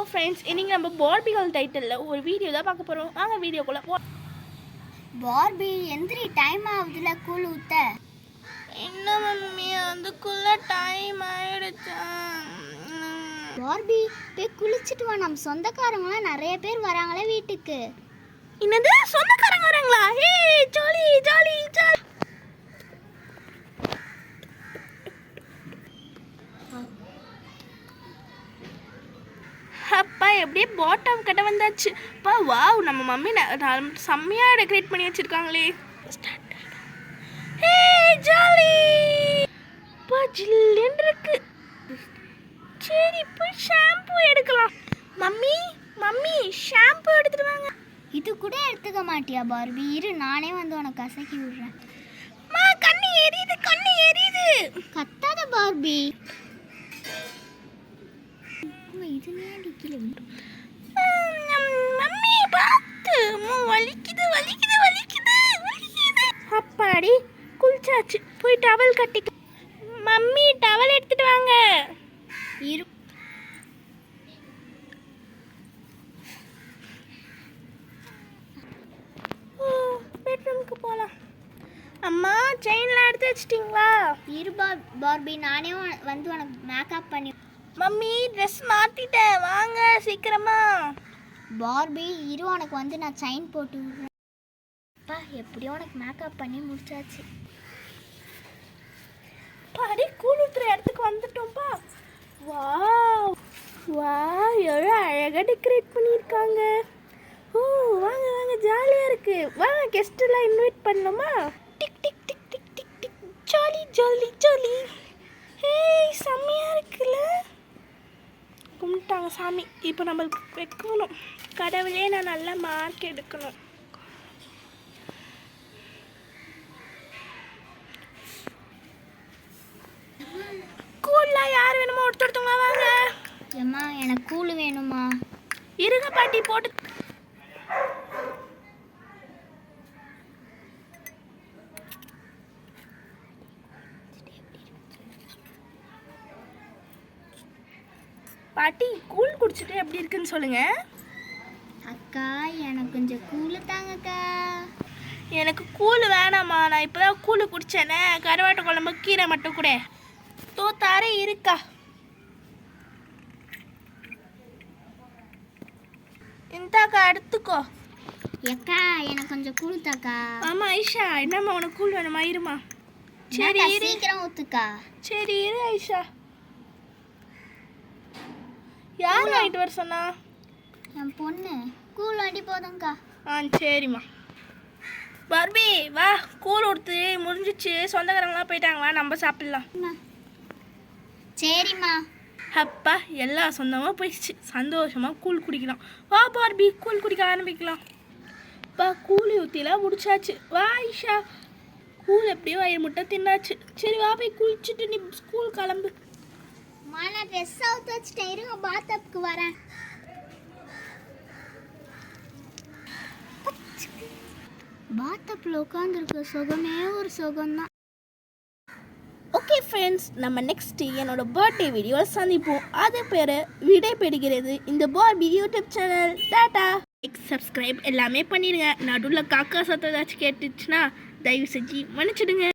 Friends, இன்னைக்கு நம்ம Barbie girl டைட்டிலில் ஒரு வீடியோ தான் பார்க்க போகிறோம். வாங்க வீடியோக்குள்ளே போ. பார்பி எந்திரி, டைம் ஆகுதுல, கூழ் ஊத்த. என்ன மம்மி, அதுக்குள்ள டைம் ஆயிடுச்சா? பார்பி போய் குளிச்சுட்டு வா, நம்ம சொந்தக்காரங்களாம் நிறைய பேர் வராங்களே வீட்டுக்கு. என்னது, சொந்தக்காரங்க வராங்களா? ஹே ஜாலி ஜாலி ஜாலி. அப்பா எப்படியே பாட்டம் கட்ட வந்தாச்சு. அப்பா வாவ், நம்ம மம்மி செம்மையாக டெக்கரேட் பண்ணி வச்சுருக்காங்களே. ஹே ஜாலி. அப்பா ஜில்லுன்னு இருக்கு. சரி போய் ஷாம்பு எடுக்கலாம். மம்மி மம்மி ஷாம்பு எடுத்துட்டு வாங்க. இது கூட எடுத்துக்க மாட்டியா பார்பி? இரு, நானே வந்து உனக்கு கசக்கி விடுறேன். கண்ணு எரியுது, கண்ணு எரியுது. கத்தாத பார்பி. இது அடிக்கல. மம்மி பார்த்து, வலிக்குது வலிக்குது வலிக்குது வலிக்குது. அப்பாடி குளிச்சாச்சு, போய் டவல் கட்டிக்க. மம்மி டவல் எடுத்துட்டு வாங்க. இரு, பெட்ரூமுக்கு போகலாம். அம்மா செயின்லாம் எடுத்து வச்சிட்டிங்களா? இரு பார்பி, நானே வந்து உனக்கு மேக்கப் பண்ணி. மம்மி ட்ரெஸ் மாற்றிட்டேன், வாங்க சீக்கிரமா. பார்பி இரு, உனக்கு வந்து நான் செயின் போட்டு விடுறேன். அப்பா எப்படியோ உனக்கு மேக்கப் பண்ணி முடிச்சாச்சு. பாடி கூழ் ஊத்துற இடத்துக்கு வந்துட்டோம்ப்பா. வாவ் வாவ், எவ்வளோ அழகாக டெக்கரேட் பண்ணியிருக்காங்க. ஓ வாங்க வாங்க, ஜாலியாக இருக்கு. வாங்க கெஸ்ட்டெல்லாம் இன்வைட் பண்ணலாமா? Tick tick tick tick tick tick, jolly jolly jolly. ஏய் செம்மையாக இருக்குல்ல. கும்பிட்டாங்க சாமி. இப்போ நம்மளுக்கு வைக்கணும். கடவுளே, நான் நல்ல மார்க் எடுக்கணும். கூல்லாம் யார் வேணுமோ ஒருத்தொருத்தவங்க வாங்க. ஏம்மா எனக்கு கூழ் வேணுமா? இருங்க பாட்டி போட்டு. பாட்டி கூழ் குடிச்சிட்டு எப்படி இருக்குன்னு சொல்லுங்க. அக்கா எனக்கு கொஞ்சம் கூழ் தாங்கக்கா. எனக்கு கூழ் வேணாம்மா, நான் இப்போதான் கூழ் குடிச்சேனே. கருவாட்டு குழம்பு கீரை மட்டும் கூட தோத்தாரே இருக்கா. இந்தாக்கா எடுத்துக்கோ. அக்கா எனக்கு கொஞ்சம் கூழ் தாக்கா. ஆமா ஐஷா, என்னம்மா உனக்கு கூழ் வேணுமா? இருமா. சரி சீக்கிரம் ஊத்துக்கா. சரி இரு ஐஷா. யார் வாங்கிட்டு வர சொன்னா? என் பொண்ணு. கூழ் அடி போதும்க்கா. சரிம்மா. பார்பி வா, கூழ் கொடுத்து முடிஞ்சிச்சு. சொந்தக்காரங்களாம் போயிட்டாங்க, வா நம்ம சாப்பிடலாம். சரிம்மா. அப்பா எல்லா சொந்தமாக போயிடுச்சு. சந்தோஷமாக கூழ் குடிக்கலாம். வா பார்பி, கூழ் குடிக்க ஆரம்பிக்கலாம். அப்பா கூழ் ஊற்றிலாம் முடிச்சாச்சு. வா ஐஷா, கூழ் எப்படியோ வயிறு முட்டை தின்னாச்சு. சரி வா போய் குளிச்சுட்டு நீ ஸ்கூல் கிளம்பு. நான் ட்ரெஸ் அவுத்து வச்சுட்டேன், இருங்க பாத்டப்க்கு வரேன். பாத்டப்ல உட்காந்துருக்க சுகமே ஒரு சுகம்தான். ஓகே ஃப்ரெண்ட்ஸ், நம்ம நெக்ஸ்ட் என்னோட பர்த்டே வீடியோ சந்திப்போம். அது பேர் விடை பெறுகிறது இந்த Barbie YouTube channel. Tata. Subscribe எல்லாமே பண்ணிடுங்க. நடுவில் காக்கா சத்தம் ஏதாச்சும் கேட்டுச்சுன்னா தயவு செஞ்சு மன்னிச்சிடுங்க.